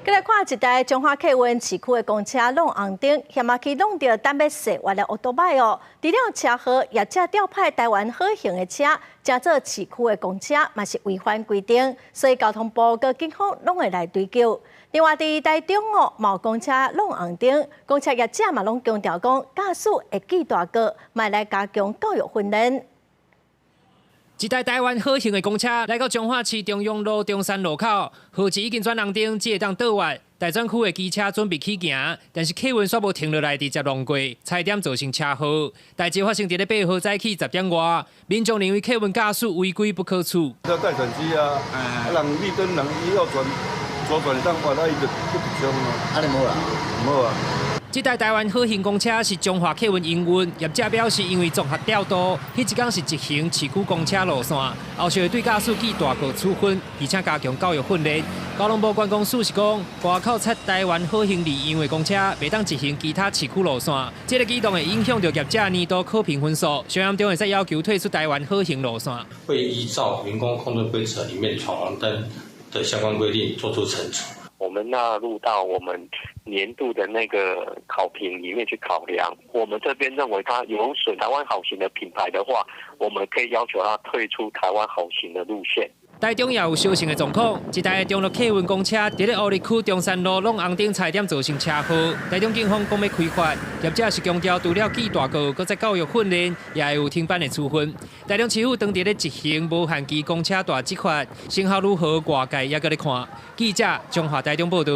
再来看一台中华客运市区的公车弄红灯，险啊去弄到单要驶外来奥多摆哦。除了车号业者调派台湾好行的车，加做市区的公车，嘛是违反规定，所以交通部跟警方拢会来追究。另外，伫台中哦，某公车弄红灯，公车业者嘛拢强调讲，驾驶会记大过，卖来加强教育训练。一台台湾好行的公车来到彰化市中央路中山路口，号志已经转红灯，只会当倒弯。大专区的机车准备起行，但是客运却无停落来，直接弄过，差点造成车祸。代志发生伫咧8号早起10点外，民众认为客运驾驶违规不可处。要带转机啊，人绿灯人要转左转上弯，伊就不冲啊。你无啦？无啊。这台台湾好行公车是中华客运营运，业者表示因为综合调度，迄一天是直行市区公车路线，后续会对驾驶记大过处分，而且加强教育训练。交通部观光署是讲，外口测台湾好行利用的公车，袂当直行其他市区路线。这个举动会影响到业者年度考评分数，小严中会再要求退出台湾好行路线。会依照员工控制规则里面闯红灯的相关规定做出惩处。我们纳入到我们年度的那个考评里面去考量。我们这边认为它有损台湾好行的品牌的话，我们可以要求它退出台湾好行的路线。台中也有小型的状况，一台中路客运公车伫咧乌日区中山路弄红灯，差点造成车祸。台中警方讲要开发，业者是强调除了记大过，搁再教育训练，也会有停班的处分。台中市府当伫咧执行无限期公车大执法，成效如何？外界也搁咧看。记者中华台中报道。